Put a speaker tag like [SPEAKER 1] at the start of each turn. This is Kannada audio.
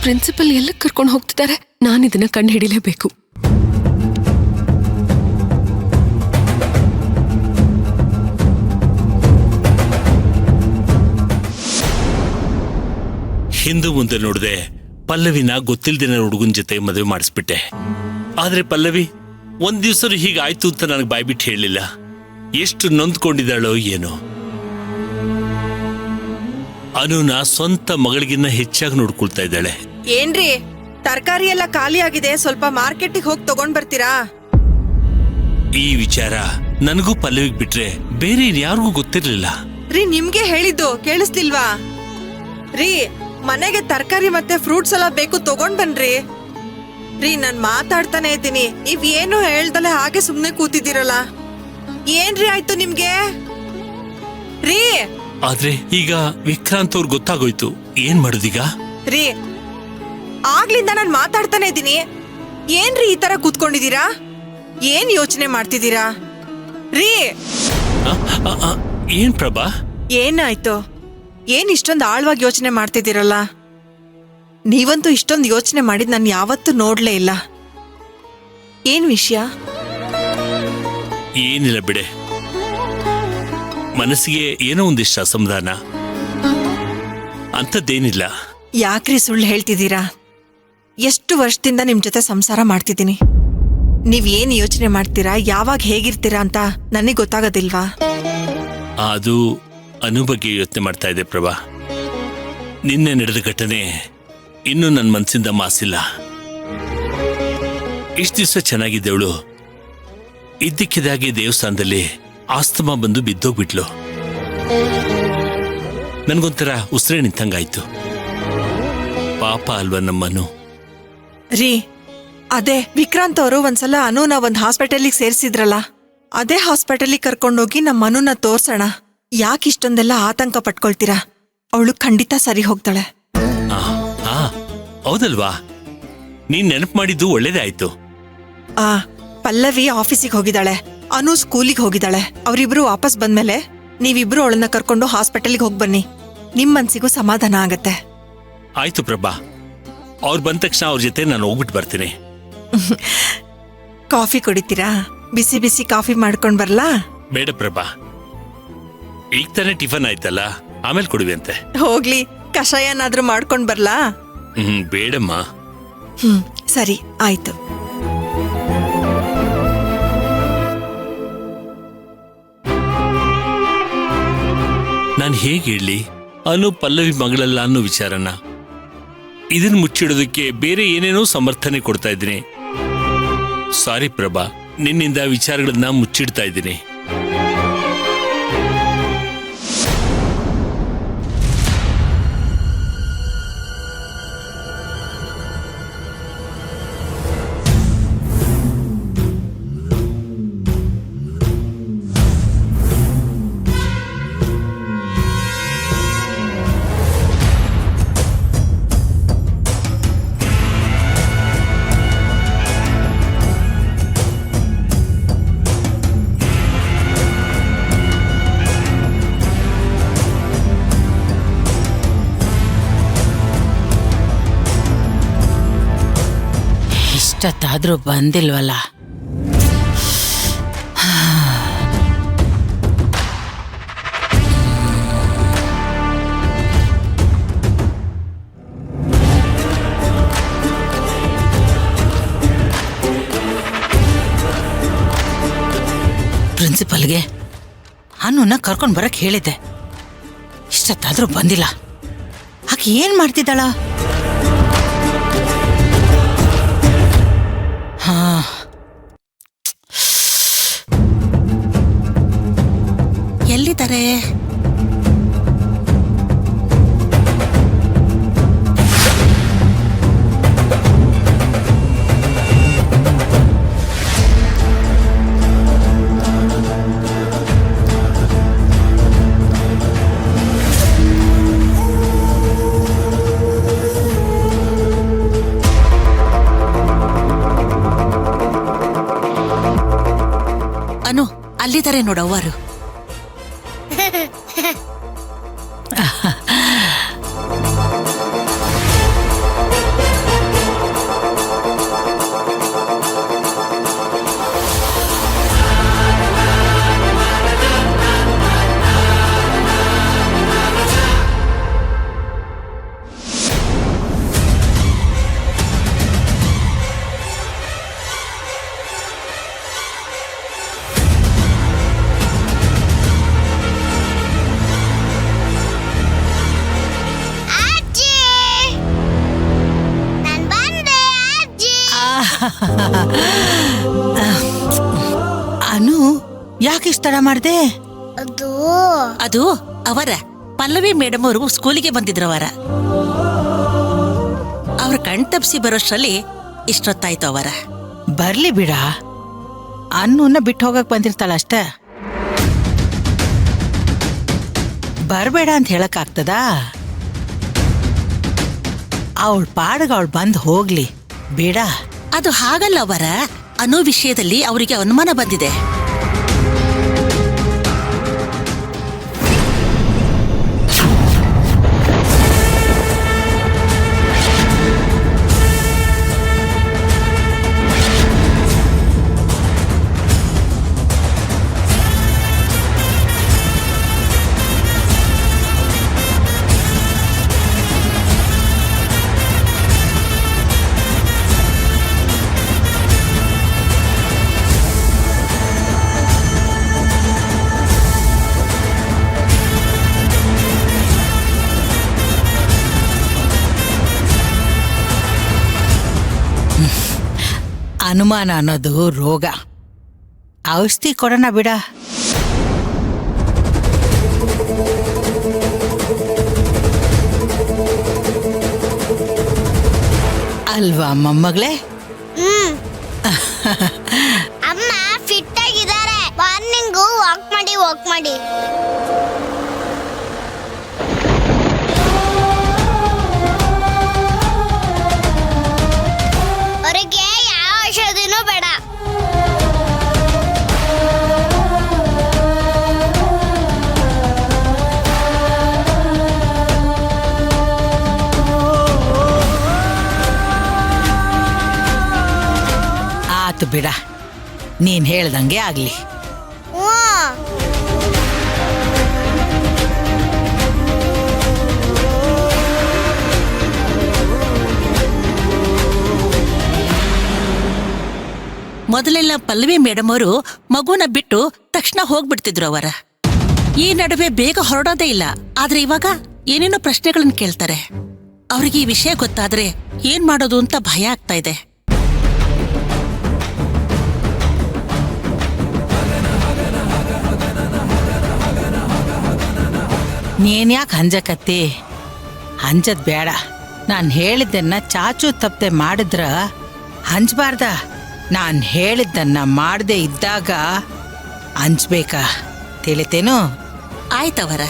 [SPEAKER 1] ಪ್ರಿನ್ಸಿಪಲ್ ಎಲ್ಲ ಕರ್ಕೊಂಡು ಹೋಗ್ತಿದ್ದಾರೆ. ನಾನಿದನ್ನ ಕಂಡು ಹಿಡಿಲೇಬೇಕು.
[SPEAKER 2] ಹಿಂದೆ ಮುಂದೆ ನೋಡದೆ ಪಲ್ಲವಿನ ಗೊತ್ತಿಲ್ದಿನ ಹುಡುಗನ ಜೊತೆ ಮದುವೆ ಮಾಡಿಸ್ಬಿಟ್ಟೆ. ಆದ್ರೆ ಪಲ್ಲವಿ ಒಂದ್ ದಿವ್ಸ ಹೀಗಾಯ್ತು ಅಂತ ನನಗೆ ಬಾಯ್ಬಿಟ್ಟು ಹೇಳಲಿಲ್ಲ. ಎಷ್ಟು ನೊಂದ್ಕೊಂಡಿದ್ದಾಳೋ ಏನೋ. ಅನುನ ಸ್ವಂತ ಮಗಳಿಗಿನ್ನ ಹೆಚ್ಚಾಗಿ ನೋಡ್ಕೊಳ್ತಾ ಇದ್ದಾಳೆ.
[SPEAKER 3] ಏನ್ರಿ ತರಕಾರಿ ಎಲ್ಲ ಖಾಲಿ ಆಗಿದೆ, ಸ್ವಲ್ಪ ಮಾರ್ಕೆಟಿಗೆ ಹೋಗಿ ತಗೊಂಡ್ ಬರ್ತೀರಾ?
[SPEAKER 2] ಈ ವಿಚಾರ ನನಗೂ ಪಲ್ಲವಿಗೆ ಬಿಟ್ರೆ ಬೇರೆ ಯಾರಿಗೂ ಗೊತ್ತಿರ್ಲಿಲ್ಲ.
[SPEAKER 3] ರೀ ನಿಮ್ಗೆ ಹೇಳಿದ್ದು ಕೇಳಿಸ್ಲಿಲ್ವಾ? ರೀ ಮನೆಗೆ ತರಕಾರಿ ಮತ್ತೆ ಫ್ರೂಟ್ಸ್ ಎಲ್ಲ ಬೇಕು, ತಗೊಂಡ್ ಬನ್ರಿ. ರೀ ನಾನ್ ಮಾತಾಡ್ತಾನೆ ಇದ್ದೀನಿ, ನೀವ್ ಏನು ಹೇಳ್ದಲೆ ಹಾಗೆ ಸುಮ್ನೆ ಕೂತಿದ್ದೀರಲ್ಲ. ಏನ್ರಿ ಆಯ್ತು ನಿಮ್ಗೆ? ರೀ
[SPEAKER 2] ಆದ್ರೆ ಈಗ ವಿಕ್ರಾಂತ್ ಅವ್ರು ಗೊತ್ತಾಗೋಯ್ತು, ಏನ್ ಮಾಡುದೀಗ?
[SPEAKER 3] ರೀ ಆಗ್ಲಿಂದ ನಾನ್ ಮಾತಾಡ್ತಾನೆ ಇದ್ದೀನಿ, ಏನ್ರಿ ಈ ತರ ಕೂತ್ಕೊಂಡಿದೀರಾ? ಏನ್ ಯೋಚನೆ ಮಾಡ್ತಿದ್ದೀರಾ? ರೀ
[SPEAKER 2] ಏನ್ ಪ್ರಭಾ
[SPEAKER 3] ಏನಾಯ್ತು? ಏನ್ ಇಷ್ಟೊಂದು ಆಳವಾಗಿ ಯೋಚನೆ ಮಾಡ್ತಿದ್ದೀರಲ್ಲ? ನೀವಂತೂ ಇಷ್ಟೊಂದು ಯೋಚನೆ ಮಾಡಿದ್ ನಾನು ಯಾವತ್ತೂ ನೋಡ್ಲೇ ಇಲ್ಲ. ಏನ್ ವಿಷಯ?
[SPEAKER 2] ಏನಿಲ್ಲ ಬಿಡೆ, ಮನಸ್ಸಿಗೆ ಏನೋ ಒಂದಿಷ್ಟ ಅಸಮಾಧಾನ, ಅಂಥದ್ದೇನಿಲ್ಲ.
[SPEAKER 3] ಯಾಕ್ರಿ ಸುಳ್ಳು ಹೇಳ್ತಿದ್ದೀರಾ? ಎಷ್ಟು ವರ್ಷದಿಂದ ನಿಮ್ ಜೊತೆ ಸಂಸಾರ ಮಾಡ್ತಿದ್ದೀನಿ. ನೀವ್ ಏನ್ ಯೋಚನೆ ಮಾಡ್ತೀರಾ, ಯಾವಾಗ ಹೇಗಿರ್ತೀರಾ ಅಂತ ನನಗೆ ಗೊತ್ತಾಗೋದಿಲ್ವಾ?
[SPEAKER 2] ಅದು ಅನು ಬಗ್ಗೆ ಯೋಚನೆ ಮಾಡ್ತಾ ಇದೆ ಪ್ರಭಾ. ನಿನ್ನೆ ನಡೆದ ಘಟನೆ ಇನ್ನೂ ನನ್ನ ಮನಸ್ಸಿಂದ ಮಾಸಿಲ್ಲ. ಇಷ್ಟು ದಿವಸ ಚೆನ್ನಾಗಿದ್ದವಳು ಇದ್ದಕ್ಕಿದ್ದಾಗೆ ದೇವಸ್ಥಾನದಲ್ಲಿ ಆಸ್ತಮಾ ಬಂದು ಬಿದ್ದೋಗ್ಬಿಟ್ಲು. ನನ್ಗೊಂಥರ ಉಸಿರೇ ನಿಂತಂಗಾಯ್ತು. ಪಾಪ ಅಲ್ವಾ ನಮ್ಮನು.
[SPEAKER 3] ರೀ ಅದೇ ವಿಕ್ರಾಂತ್ ಅವರು ಒಂದ್ಸಲ ಅನುನ ಒಂದ್ ಹಾಸ್ಪಿಟಲಿಗೆ ಸೇರಿಸಿದ್ರಲ್ಲ, ಅದೇ ಹಾಸ್ಪಿಟಲಿಗೆ ಕರ್ಕೊಂಡೋಗಿ ನಮ್ಮ ಅನುನ ತೋರ್ಸೋಣ. ಯಾಕೆ ಇಷ್ಟೊಂದೆಲ್ಲ ಆತಂಕ ಪಟ್ಕೊಳ್ತೀರಾ? ಅವಳು ಖಂಡಿತ ಸರಿ ಹೋಗ್ತಾಳೆ.
[SPEAKER 2] ಹೌದಲ್ವಾ? ನೀನ್ ನೆನಪು ಮಾಡಿದ್ದು ಒಳ್ಳೇದೇ ಆಯ್ತು.
[SPEAKER 3] ಪಲ್ಲವಿ ಆಫೀಸಿಗೆ ಹೋಗಿದ್ದಾಳೆ, ಅನು ಸ್ಕೂಲಿಗೆ ಹೋಗಿದ್ದಾಳೆ. ಅವರಿಬ್ರು ವಾಪಸ್ ಬಂದ್ಮೇಲೆ ನೀವಿಬ್ರು ಅವಳನ್ನ ಕರ್ಕೊಂಡು ಹಾಸ್ಪಿಟಲ್ಗೆ ಹೋಗಿ ಬನ್ನಿ. ನಿಮ್ ಮನ್ಸಿಗೂ ಸಮಾಧಾನ ಆಗತ್ತೆ.
[SPEAKER 2] ಆಯ್ತು ಪ್ರಭಾ, ಅವ್ರು ಬಂದ ತಕ್ಷಣ ಅವ್ರ ಜೊತೆ ನಾನು ಹೋಗ್ಬಿಟ್ಟು ಬರ್ತೀನಿ.
[SPEAKER 3] ಕಾಫಿ ಕುಡಿತೀರಾ? ಬಿಸಿ ಬಿಸಿ ಕಾಫಿ ಮಾಡ್ಕೊಂಡ್ ಬರ್ಲಾ?
[SPEAKER 2] ಬೇಡ ಪ್ರಭಾ, ಈಗ ತಾನೇ ಟಿಫನ್ ಆಯ್ತಲ್ಲ, ಆಮೇಲೆ ಕೊಡುವಂತೆ.
[SPEAKER 3] ಹೋಗ್ಲಿ, ಕಷಾಯನಾದ್ರೂ ಮಾಡ್ಕೊಂಡ್ ಬರ್ಲಾ?
[SPEAKER 2] ಬೇಡಮ್ಮ.
[SPEAKER 3] ಸರಿ ಆಯ್ತು.
[SPEAKER 2] ನಾನು ಹೇಗೆ ಹೇಳಿ ಅನು ಪಲ್ಲವಿ ಮಗಳಲ್ಲ ಅನ್ನೋ ವಿಚಾರನ? ಇದನ್ನ ಮುಚ್ಚಿಡೋದಕ್ಕೆ ಬೇರೆ ಏನೇನೋ ಸಮರ್ಥನೆ ಕೊಡ್ತಾ ಇದ್ದೀನಿ. ಸಾರಿ ಪ್ರಭಾ, ನಿನ್ನಿಂದ ವಿಚಾರಗಳನ್ನ ಮುಚ್ಚಿಡ್ತಾ ಇದ್ದೀನಿ.
[SPEAKER 4] ಇಷ್ಟೊತ್ತಾದ್ರೂ ಬಂದಿಲ್ವಲ್ಲ? ಪ್ರಿನ್ಸಿಪಲ್ಗೆ ಅನುನ ಕರ್ಕೊಂಡ್ ಬರಕ್ ಹೇಳಿದ್ದೆ, ಇಷ್ಟೊತ್ತಾದ್ರೂ ಬಂದಿಲ್ಲ. ಆಕೆ ಏನ್ ಮಾಡ್ತಿದ್ದಾಳ? ಎಲ್ಲಿದ್ದಾರೆ? ಅನು, ಅಲ್ಲಿದ್ದಾರೆ ನೋಡವ್ವರು. ಯಾಕೆ ಇಷ್ಟ ತಡ ಮಾಡ್ದೆ?
[SPEAKER 5] ಅದು ಅವರ ಪಲ್ಲವಿ ಮೇಡಮ್ ಅವರು ಸ್ಕೂಲಿಗೆ ಬಂದಿದ್ರವರ. ಅವ್ರ ಕಣ್ತಪ್ಸಿ ಬರೋಷ್ರಲ್ಲಿ ಇಷ್ಟೊತ್ತಾಯ್ತು ಅವರ.
[SPEAKER 4] ಬರ್ಲಿ ಬಿಡ, ಅನ್ನೂನ್ನ ಬಿಟ್ಟು ಹೋಗಕ್ ಬಂದಿರ್ತಾಳ ಅಷ್ಟ. ಬರ್ಬೇಡ ಅಂತ ಹೇಳಕ್ ಆಗ್ತದಾ? ಅವಳ ಪಾಡ್ಗ ಅವಳು ಬಂದ್ ಹೋಗ್ಲಿ ಬೇಡ.
[SPEAKER 5] ಅದು ಹಾಗಲ್ಲ ಅವರ. ಅನ್ನೋ ವಿಷಯದಲ್ಲಿ ಅವರಿಗೆ ಅನುಮಾನ ಬಂದಿದೆ.
[SPEAKER 4] ಅನುಮಾನ ಅನ್ನೋದು ರೋಗ. ಔಷಧಿ ಕೊಡೋಣ ಬಿಡ. ಅಲ್ವಾ ಮೊಮ್ಮಗಳೇ?
[SPEAKER 6] ಅಮ್ಮ ಫಿಟ್ ಆಗಿದ್ದಾರೆ. ಮಾರ್ನಿಂಗು ವಾಕ್ ಮಾಡಿ ಅವರಿಗೆ ಯಾವ ಔಷಧಿನೂ ಬೇಡ.
[SPEAKER 4] ಆತು ಬಿಡ, ನೀನ್ ಹೇಳ್ದಂಗೆ ಆಗ್ಲಿ.
[SPEAKER 5] ಮೊದಲೆಲ್ಲ ಪಲ್ಲವಿ ಮೇಡಮ್ ಅವರು ಮಗುನ ಬಿಟ್ಟು ತಕ್ಷಣ ಹೋಗ್ಬಿಡ್ತಿದ್ರು ಅವರ. ಈ ನಡುವೆ ಬೇಗ ಹೊರಡೋದೇ ಇಲ್ಲ. ಆದ್ರೆ ಇವಾಗ ಏನೇನೋ ಪ್ರಶ್ನೆಗಳನ್ನ ಕೇಳ್ತಾರೆ. ಅವ್ರಿಗೆ ಈ ವಿಷಯ ಗೊತ್ತಾದ್ರೆ ಏನ್ ಮಾಡೋದು ಅಂತ ಭಯ ಆಗ್ತಾ ಇದೆ.
[SPEAKER 4] ನೀನ್ ಯಾಕೆ ಹಂಜಕತ್ತಿ? ಹಂಜದ್ ಬೇಡ. ನಾನ್ ಹೇಳಿದ್ದನ್ನ ಚಾಚು ತಪ್ಪದೆ ಮಾಡಿದ್ರ ಹಂಚ್ಬಾರ್ದ. ನಾನ್ ಹೇಳಿದ್ದನ್ನ ಮಾಡದೆ ಇದ್ದಾಗ ಹಂಚ್ಬೇಕಾ? ತಿಳಿತೇನು?
[SPEAKER 5] ಆಯ್ತವರ.